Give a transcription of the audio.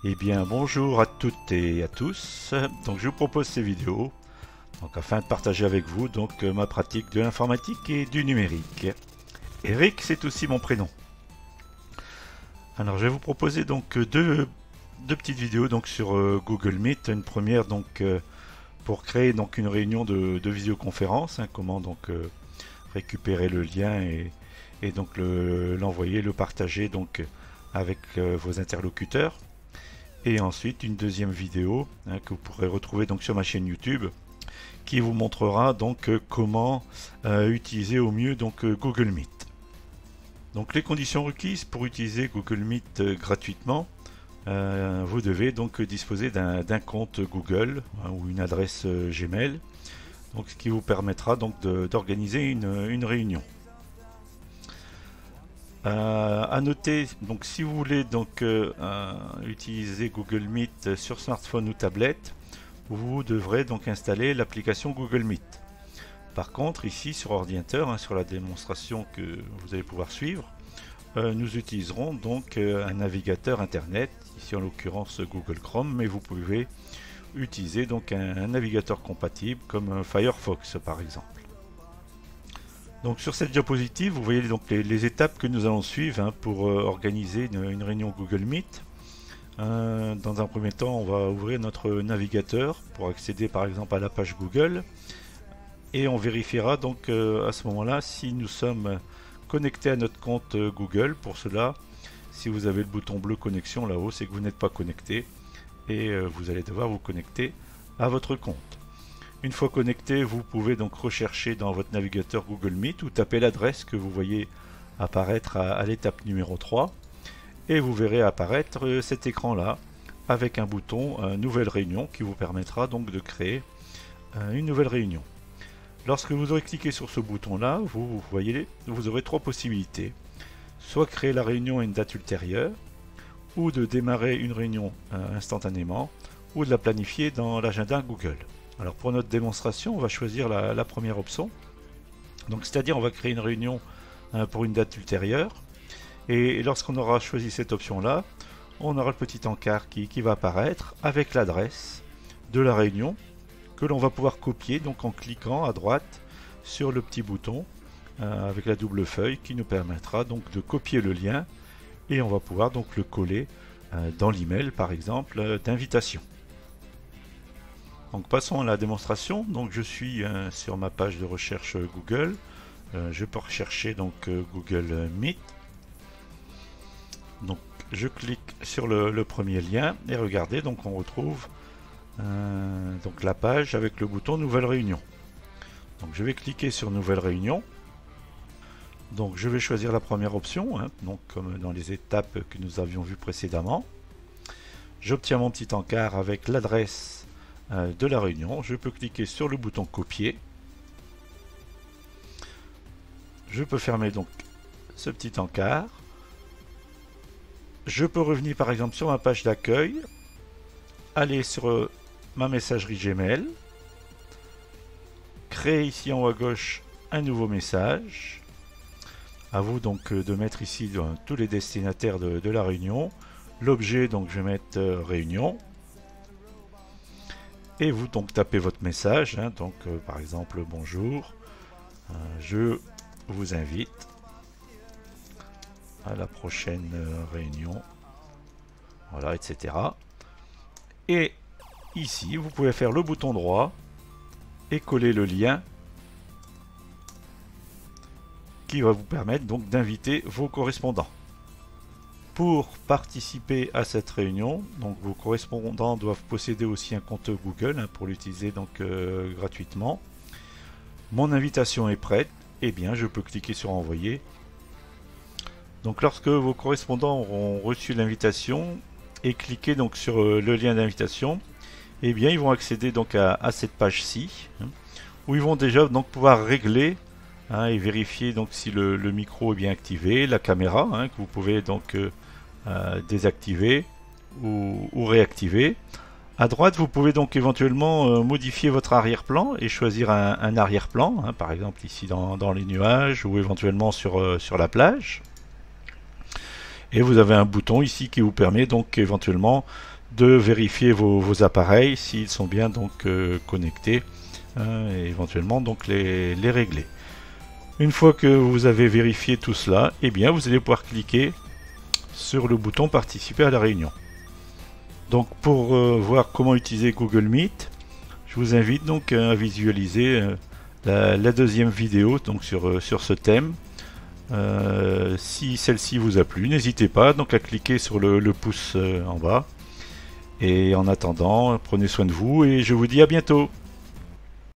Eh bien bonjour à toutes et à tous. Donc je vous propose ces vidéos afin de partager avec vous ma pratique de l'informatique et du numérique. Eric, c'est aussi mon prénom. Alors je vais vous proposer deux petites vidéos sur Google Meet. Une première pour créer une réunion de visioconférence, comment récupérer le lien et l'envoyer, le partager avec vos interlocuteurs. Et ensuite une deuxième vidéo que vous pourrez retrouver sur ma chaîne YouTube qui vous montrera comment utiliser au mieux Google Meet. Donc les conditions requises pour utiliser Google Meet gratuitement, vous devez disposer d'un compte Google ou une adresse Gmail, ce qui vous permettra d'organiser une réunion. À noter, si vous voulez utiliser Google Meet sur smartphone ou tablette, vous devrez installer l'application Google Meet. Par contre, ici sur ordinateur, sur la démonstration que vous allez pouvoir suivre, nous utiliserons un navigateur internet, ici en l'occurrence Google Chrome, mais vous pouvez utiliser un navigateur compatible comme Firefox par exemple. Donc sur cette diapositive, vous voyez les étapes que nous allons suivre pour organiser une réunion Google Meet. Dans un premier temps, on va ouvrir notre navigateur pour accéder par exemple à la page Google. Et on vérifiera à ce moment-là si nous sommes connectés à notre compte Google. Pour cela, si vous avez le bouton bleu connexion là-haut, c'est que vous n'êtes pas connecté. Et vous allez devoir vous connecter à votre compte. Une fois connecté, vous pouvez rechercher dans votre navigateur Google Meet ou taper l'adresse que vous voyez apparaître à l'étape numéro 3 et vous verrez apparaître cet écran là avec un bouton nouvelle réunion qui vous permettra de créer une nouvelle réunion. Lorsque vous aurez cliqué sur ce bouton là, vous aurez trois possibilités: soit créer la réunion à une date ultérieure, ou de démarrer une réunion instantanément, ou de la planifier dans l'agenda Google. Alors pour notre démonstration, on va choisir la première option. C'est-à-dire on va créer une réunion pour une date ultérieure. Et lorsqu'on aura choisi cette option-là, on aura le petit encart qui va apparaître avec l'adresse de la réunion que l'on va pouvoir copier en cliquant à droite sur le petit bouton avec la double feuille qui nous permettra de copier le lien et on va pouvoir le coller dans l'email par exemple d'invitation. Donc passons à la démonstration. Je suis sur ma page de recherche Google. Je peux rechercher Google Meet. Je clique sur le premier lien et regardez, on retrouve la page avec le bouton nouvelle réunion. Je vais cliquer sur nouvelle réunion. Je vais choisir la première option, comme dans les étapes que nous avions vues précédemment. J'obtiens mon petit encart avec l'adresse de la réunion. Je peux cliquer sur le bouton copier. Je peux fermer ce petit encart. Je peux revenir par exemple sur ma page d'accueil, aller sur ma messagerie Gmail, créer ici en haut à gauche un nouveau message. À vous de mettre ici tous les destinataires de la réunion. L'objet, je vais mettre réunion. Et vous tapez votre message, par exemple bonjour, je vous invite à la prochaine réunion, voilà, etc. Et ici vous pouvez faire le bouton droit et coller le lien qui va vous permettre d'inviter vos correspondants. Pour participer à cette réunion, vos correspondants doivent posséder aussi un compte Google pour l'utiliser gratuitement. Mon invitation est prête, et bien je peux cliquer sur envoyer. Lorsque vos correspondants auront reçu l'invitation et cliqué sur le lien d'invitation, et bien ils vont accéder à cette page-ci, où ils vont déjà pouvoir régler et vérifier si le micro est bien activé, la caméra que vous pouvez désactiver ou réactiver. À droite, vous pouvez éventuellement modifier votre arrière-plan et choisir un arrière-plan, par exemple ici dans les nuages ou éventuellement sur la plage. Et vous avez un bouton ici qui vous permet donc éventuellement de vérifier vos appareils s'ils sont bien donc connectés, et éventuellement donc les régler. Une fois que vous avez vérifié tout cela, eh bien vous allez pouvoir cliquer sur le bouton participer à la réunion. Donc pour voir comment utiliser Google Meet, je vous invite donc à visualiser la deuxième vidéo donc sur ce thème. Si celle-ci vous a plu, n'hésitez pas donc à cliquer sur le pouce en bas. Et en attendant, prenez soin de vous et je vous dis à bientôt.